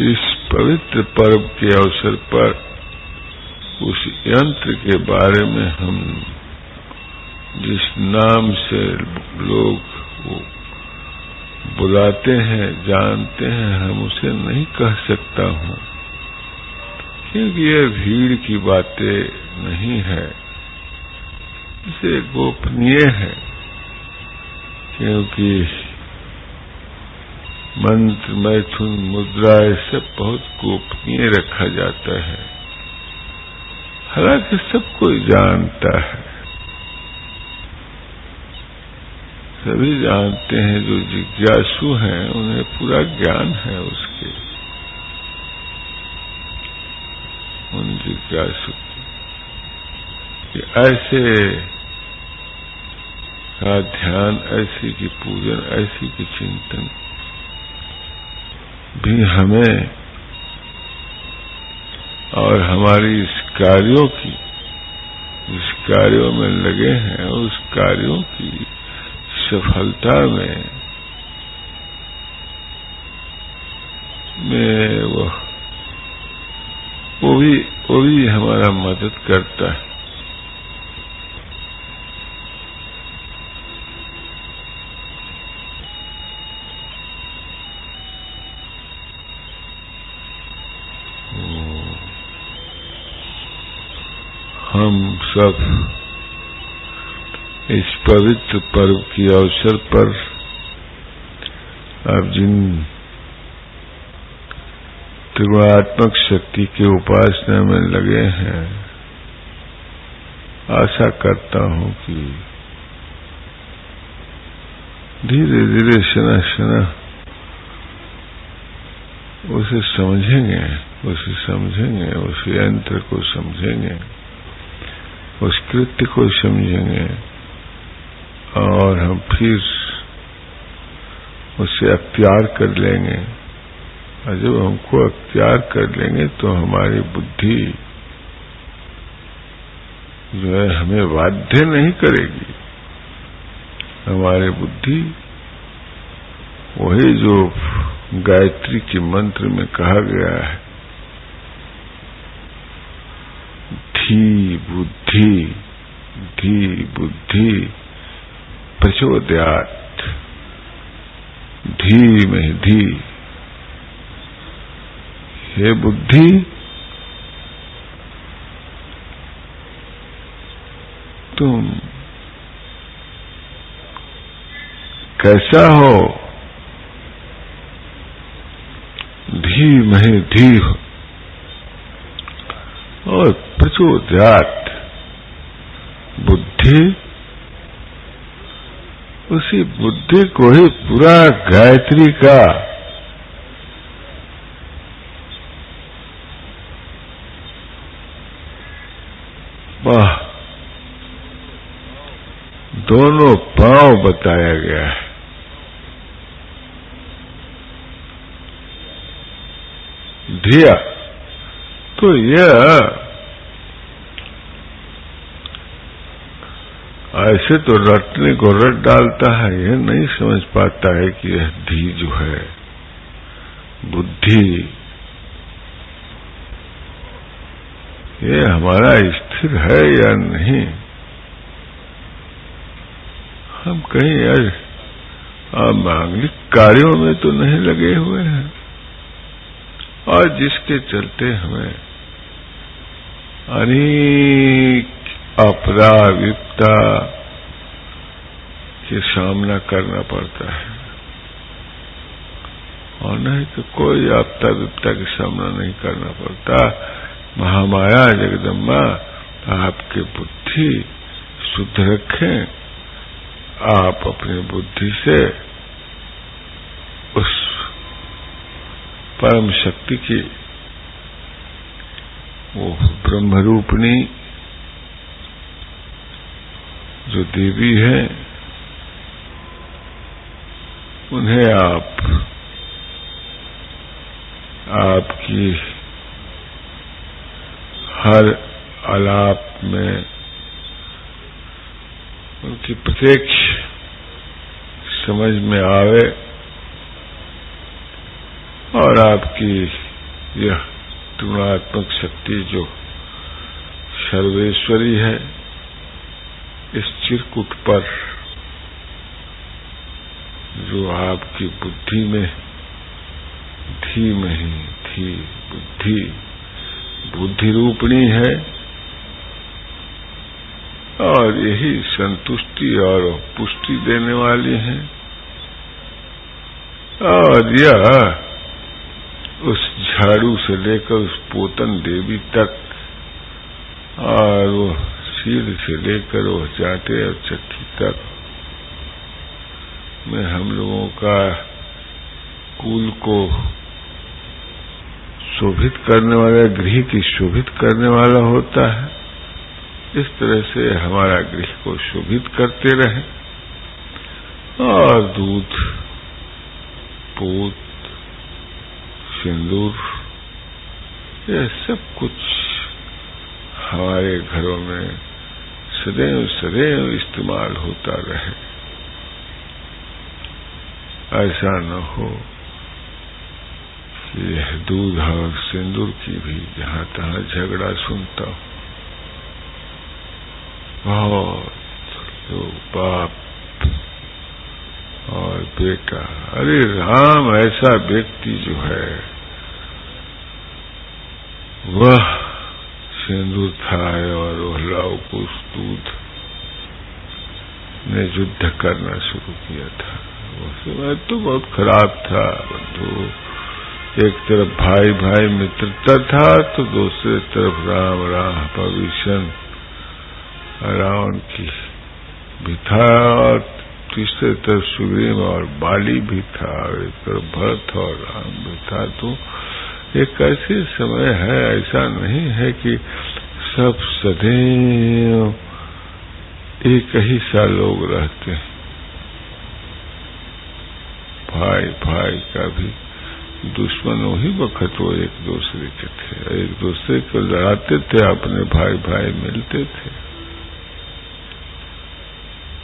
इस पवित्र पर्व के अवसर पर उस यंत्र के बारे में, हम जिस नाम से लोग बुलाते हैं, जानते हैं, हम उसे नहीं कह सकता हूं, क्योंकि यह भीड़ की बातें नहीं है। इसे गोपनीय है, क्योंकि मंत्र, मैथुन, मुद्रा, ये सब बहुत गोपनीय रखा जाता है। हालांकि सब कोई जानता है, सभी जानते हैं, जो जिज्ञासु हैं उन्हें पूरा ज्ञान है उसके, उन जिज्ञासु कि ऐसे का ध्यान, ऐसी की पूजन, ऐसी की चिंतन भी हमें और हमारी इस कार्यों की, जिस कार्यों में लगे हैं, उस कार्यों की सफलता में वो भी हमारा मदद करता है। हम सब इस पवित्र पर्व के अवसर पर अब जिन त्रिगुणात्मक शक्ति की उपासना में लगे हैं, आशा करता हूं कि धीरे धीरे शना शना उसे समझेंगे, उस यंत्र को समझेंगे, उस कृत्य को समझेंगे और हम फिर उसे अख्तियार कर लेंगे। और जब हमको अख्तियार कर लेंगे तो हमारी बुद्धि जो है हमें बाध्य नहीं करेगी। हमारी बुद्धि वही जो गायत्री के मंत्र में कहा गया है, धी बुद्धि प्रचोदयात्, धीमहि, हे बुद्धि तुम कैसा हो, धीमहि हो, और प्रचोदयात् बुद्धि, उसी बुद्धि को ही पूरा गायत्री का दोनों पांव बताया गया है। धिया तो यह ऐसे तो रटने को रट डालता है, यह नहीं समझ पाता है कि यह धी जो है बुद्धि, ये हमारा स्थिर है या नहीं। हम कहीं मांगलिक कार्यों में तो नहीं लगे हुए हैं, और जिसके चलते हमें अनेक अपराविपता के सामना करना पड़ता है, और नहीं तो कोई आपदा विपता का सामना नहीं करना पड़ता। महामाया जगदम्बा आपकी बुद्धि शुद्ध रखें, आप अपनी बुद्धि से उस परम शक्ति की वो ब्रह्मरूपिणी जो देवी है, उन्हें आपकी हर आलाप में उनकी प्रत्यक्ष समझ में आवे, और आपकी यह त्रिगुणात्मक शक्ति जो सर्वेश्वरी है, इस चिरकुट पर जो आपकी बुद्धि में धीमहि बुद्धि रूपिणी है, और यही संतुष्टि और पुष्टि देने वाली है। और यह उस झाड़ू से लेकर उस पोतन देवी तक, और वो सीढ़ से लेकर वो जाटे और चक्की तक में हम लोगों का कुल को शोभित करने वाला, गृह की शोभित करने वाला होता है। इस तरह से हमारा गृह को शोभित करते रहे, और दूध, पूत, सिंदूर, यह सब कुछ हमारे घरों में सदैव इस्तेमाल होता रहे। ऐसा न हो कि यह दूध और सिंदूर की भी जहां तहां झगड़ा सुनता हूं। बहुत लोग बाप और बेटा, अरे राम ऐसा व्यक्ति जो है वह सिंदूर था और वह युद्ध करना शुरू किया था। वो समय तो बहुत खराब था बंधु। एक तरफ भाई भाई मित्रता था, तो दूसरे तरफ राम भविष्य रावण की भी था, और तीसरे तरफ सुग्रीव और बाली भी था, और एक तरफ भरत और राम भी था। तो एक ऐसे समय है, ऐसा नहीं है कि सब सदैव एक ही सा लोग रहते हैं। भाई भाई का भी दुश्मन वही वक्त वो एक दूसरे के थे, एक दूसरे को लड़ाते थे, अपने भाई भाई मिलते थे।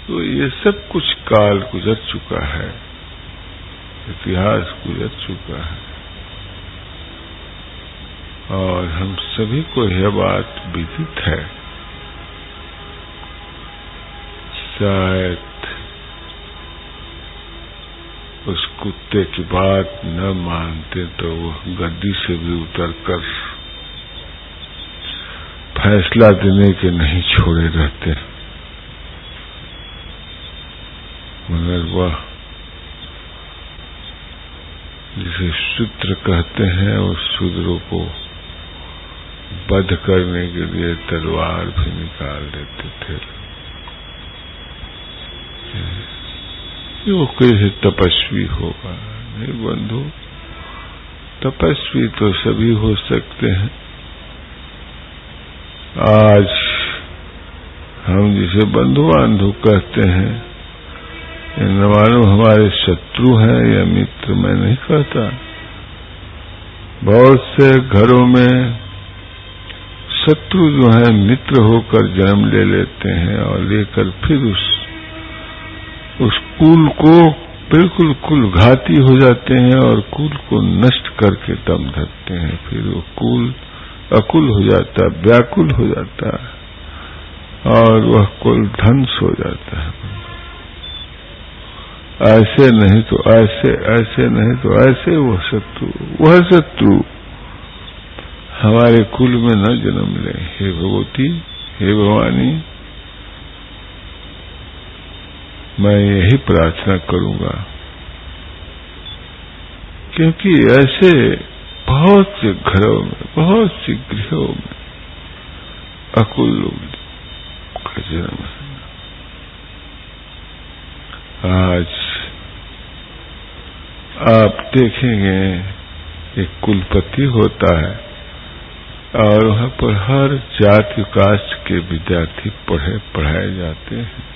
तो ये सब कुछ काल गुजर चुका है, इतिहास गुजर चुका है, और हम सभी को यह बात विदित है। शायद उस कुत्ते की बात न मानते तो वो गद्दी से भी उतरकर फैसला देने के नहीं छोड़े रहते, मगर वह जिसे शूद्र कहते हैं, उस शूद्रों को वध करने के लिए तलवार भी निकाल देते थे। वो कैसे तपस्वी होगा? नहीं बंधु, तपस्वी तो सभी हो सकते हैं। आज हम जिसे बंधु बांधव कहते हैं, न मालूम हमारे शत्रु हैं या मित्र, मैं नहीं कहता। बहुत से घरों में शत्रु जो है मित्र होकर जन्म ले लेते हैं, और लेकर फिर उस कुल को बिल्कुल कुलघाती हो जाते हैं, और कुल को नष्ट करके दम धरते हैं। फिर वो कुल अकुल हो जाता है, व्याकुल हो जाता है, और वह कुल ध्वंस हो जाता है। ऐसे नहीं तो ऐसे, ऐसे नहीं तो ऐसे वह शत्रु हमारे कुल में न जन्म ले। हे भगवती, हे भवानी, मैं यही प्रार्थना करूंगा, क्योंकि ऐसे बहुत से घरों में, बहुत से गृहों में अकुल लोग का जन्म है। आज आप देखेंगे एक कुलपति होता है, और वहां पर हर जाति कास्ट के विद्यार्थी पढ़ाए जाते हैं।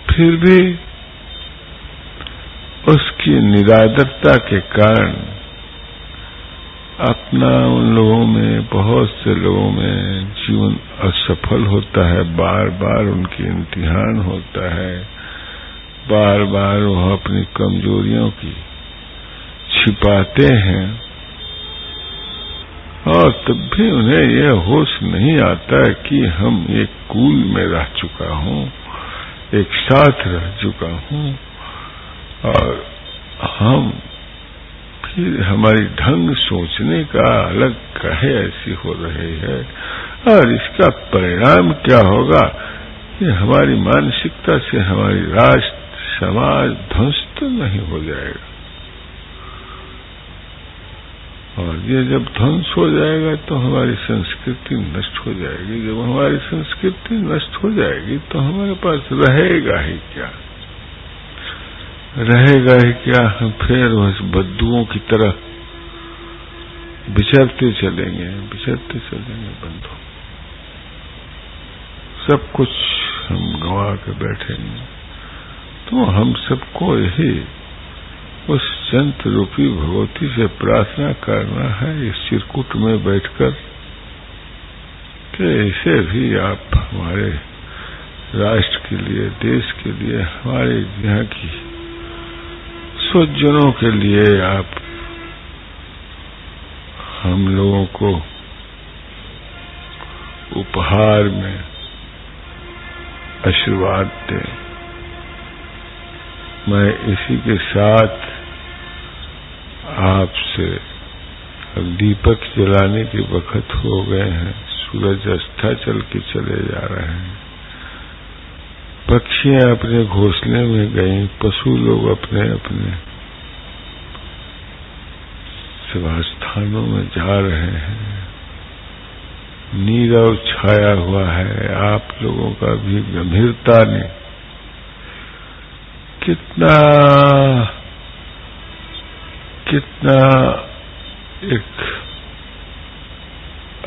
फिर भी उसकी निरादरता के कारण अपना उन लोगों में, बहुत से लोगों में जीवन असफल होता है। बार बार उनकी इम्तिहान होता है, बार बार वह अपनी कमजोरियों की छिपाते हैं, और तब भी उन्हें यह होश नहीं आता है कि हम एक कुल में रह चुका हूं, एक साथ रह चुका हूं, और हम फिर हमारी ढंग सोचने का अलग काहे ऐसी हो रही है, और इसका परिणाम क्या होगा? कि हमारी मानसिकता से हमारी राष्ट्र समाज ध्वस्त तो नहीं हो जाएगा, और ये जब ध्वंस हो जाएगा तो हमारी संस्कृति नष्ट हो जाएगी। जब हमारी संस्कृति नष्ट हो जाएगी तो हमारे पास रहेगा ही क्या? रहेगा ही क्या? हम फिर बस बद्दुओं की तरह बिछड़ते चलेंगे बंधु। सब कुछ हम गंवा के बैठेंगे। तो हम सबको यही उस संत रूपी भगवती से प्रार्थना करना है, इस चिरकुट में बैठकर, कि इसे भी आप हमारे राष्ट्र के लिए, देश के लिए, हमारे यहाँ की स्वजनों के लिए आप हम लोगों को उपहार में आशीर्वाद दें। मैं इसी के साथ आपसे, अब दीपक जलाने के वक्त हो गए हैं, सूरज अस्ताचल के चले जा रहे हैं, पक्षियां अपने घोंसले में गईं, पशु लोग अपने अपने स्थानों में जा रहे हैं। नीरव छाया हुआ है, आप लोगों का भी गंभीरता ने कितना एक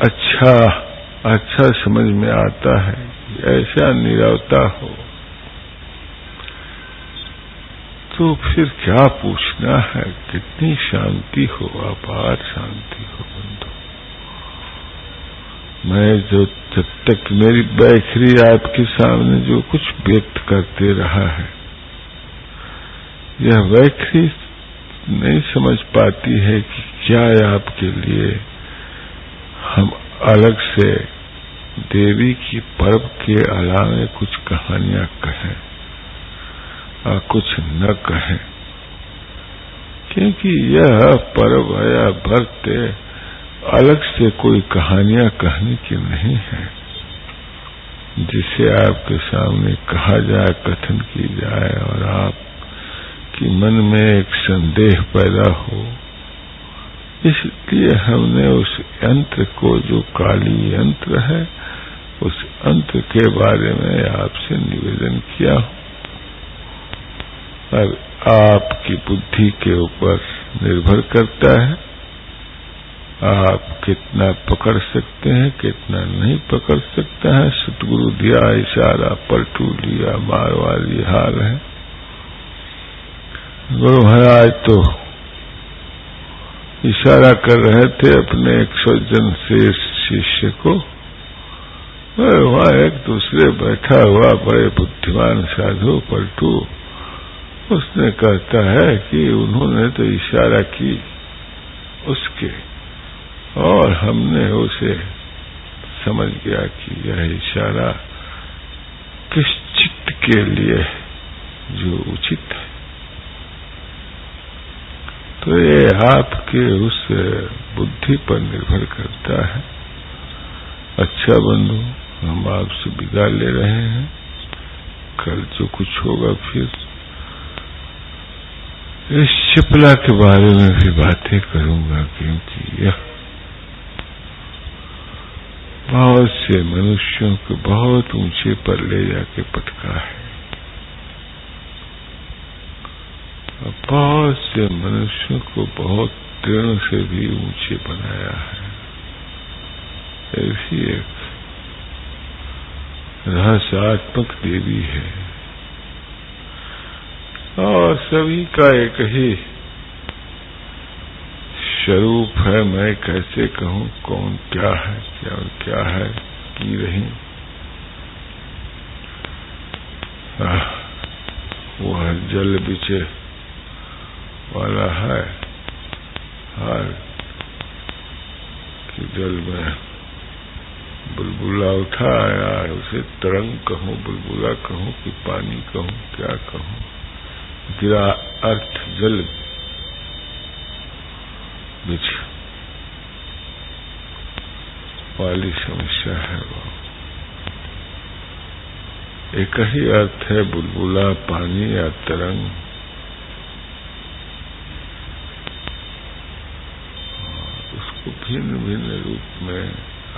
अच्छा समझ में आता है कि ऐसा नीरवता हो तो फिर क्या पूछना है। कितनी शांति हो, अपार शांति हो बंधु। मैं जो जब तक मेरी बैखरी आपके सामने जो कुछ व्यक्त करते रहा है, यह बैखरी नहीं समझ पाती है कि क्या आपके लिए हम अलग से देवी की पर्व के अलावे कुछ कहानियां कहें और कुछ न कहें, क्योंकि यह पर्व या व्रत अलग से कोई कहानियां कहने की नहीं है जिसे आपके सामने कहा जाए, कथन की जाए और आपके मन में एक संदेह पैदा हो। इसलिए हमने उस यंत्र को, जो काली यंत्र है, उस यंत्र के बारे में आपसे निवेदन किया। अब आपकी बुद्धि के ऊपर निर्भर करता है, आप कितना पकड़ सकते हैं, कितना नहीं पकड़ सकते हैं। सतगुरु दिया इशारा, पलटू लिया, मारवाड़ी हाल है। गुरु महाराज तो इशारा कर रहे थे अपने 100 जन शेष शिष्य को, वहां एक दूसरे बैठा हुआ बड़े बुद्धिमान साधु पलटू, उसने कहता है कि उन्होंने तो इशारा की उसके, और हमने उसे समझ गया कि यह इशारा किस चित्त के लिए जो उचित है। तो ये आपके उस बुद्धि पर निर्भर करता है। अच्छा बंधु, हम आपसे विदा ले रहे हैं। कल जो कुछ होगा फिर इस शिपला के बारे में भी बातें करूंगा, क्योंकि यह बहुत से मनुष्यों को बहुत ऊंचे पर ले जाके पटका है, बहुत से मनुष्यों को बहुत तृण से भी ऊंचे बनाया है। ऐसी एक रहस्यात्मक देवी है और सभी का एक ही स्वरूप है। मैं कैसे कहूं कौन क्या है, क्या है की रही। वह जल बिचे वाला है, हर कि जल में बुलबुला उठा आया, उसे तरंग कहूं, बुलबुला कहूं कि पानी कहूं, क्या कहूं। गिरा अर्थ जल बिछ वाली समस्या है। वो एक ही अर्थ है, बुलबुला, पानी या तरंग। उसको भिन्न भिन्न रूप में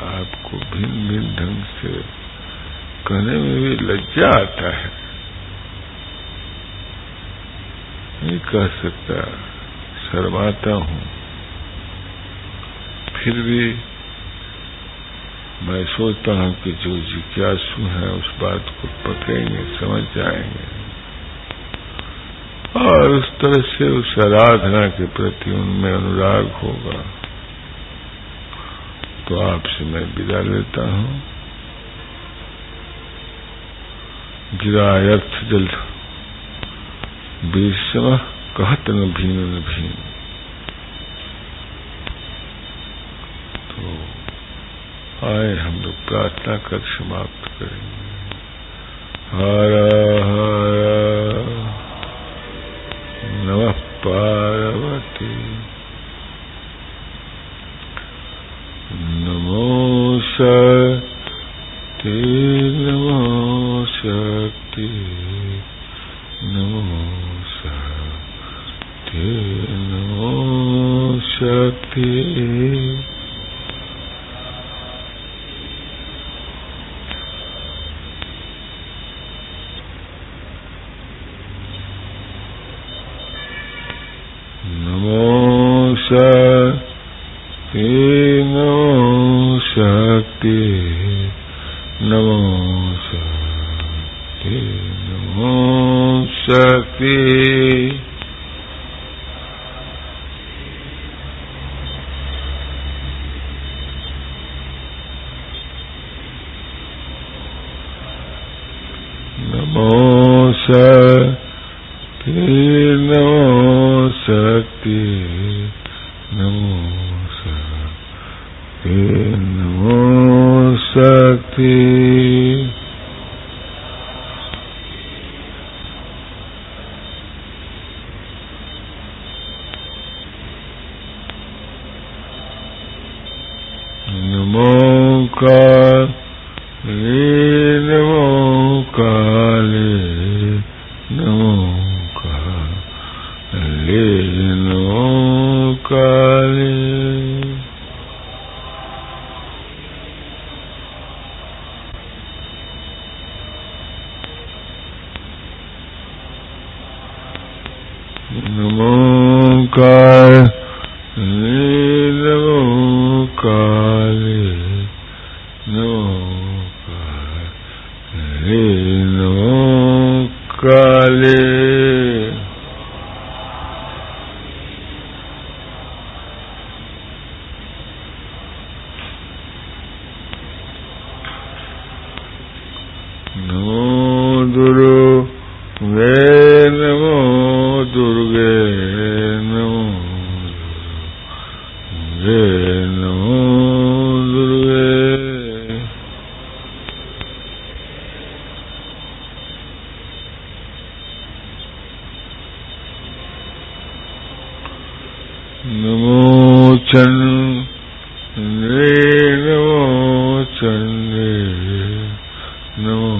आपको भिन्न भिन्न ढंग से कहने में भी लज्जा आता है, नहीं कह सकता, शर्माता हूं। फिर भी मैं सोचता हूं कि जो जिज्ञासु है उस बात को पकड़ेंगे, समझ जाएंगे और उस तरह से उस आराधना के प्रति उनमें अनुराग होगा। तो आपसे मैं विदा लेता हूं। गिरा अर्थ जल बीर सम कहत न भीन न भीन। तो आए हम लोग प्रार्थना कर समाप्त करेंगे। हर हर नमः पार्वती, नमो शक्ति, नमो शक्ति। शक्ति नमो शक्ति नमो शक्ति नमो शक्ति नमो शक्ति नमो शक्ति नमो शक्ति नमो शक्ति नमो शक्ति नमो शक्ति नमो शक्ति नमो काले नमो काले नमो काले नमो काले नमो काले नमो काले नमो काले नमो काले नमो दुर्गे नमो दुर्गे नमो दुर्गे नमो दुर्गे नमो चंद्रे नमो चंद्रे नमो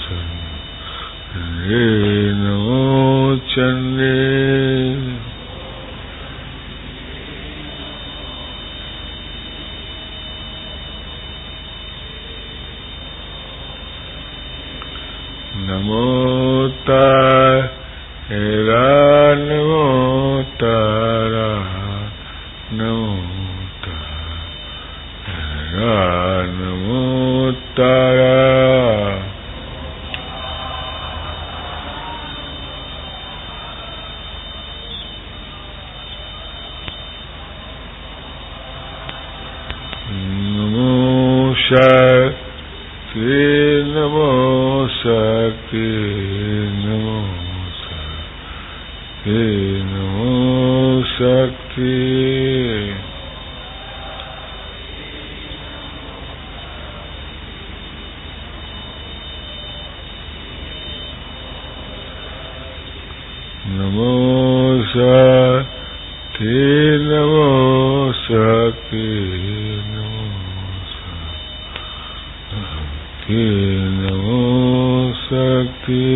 चंद्रे नमो चंद्रे नमो तारा नमो तारा नमो तारा नमो तारा नमो शक्ति नमो शक्ति नमो शक्ति नमो शक्ति नमो शक्ति नमो शक्ति नमो शक्ति नमो शक्ति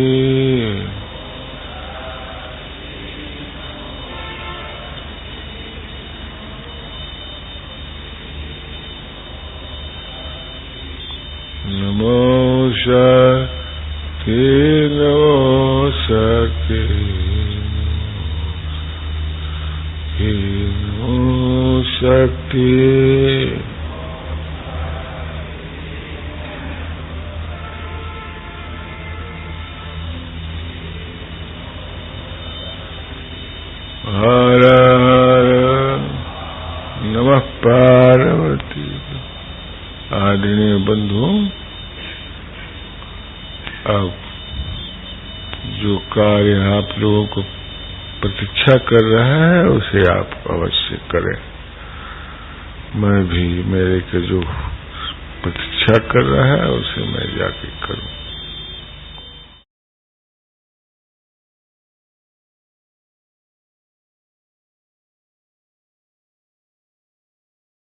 नमो शक्ति नमो शक्ति नमो शक्ति हर हर नमः पार्वती। आदरणीय बंधुओं, अब जो कार्य आप लोगों को प्रतीक्षा कर रहा है उसे आप अवश्य करें। मैं भी मेरे के जो प्रतीक्षा कर रहा है उसे मैं जाके करूं।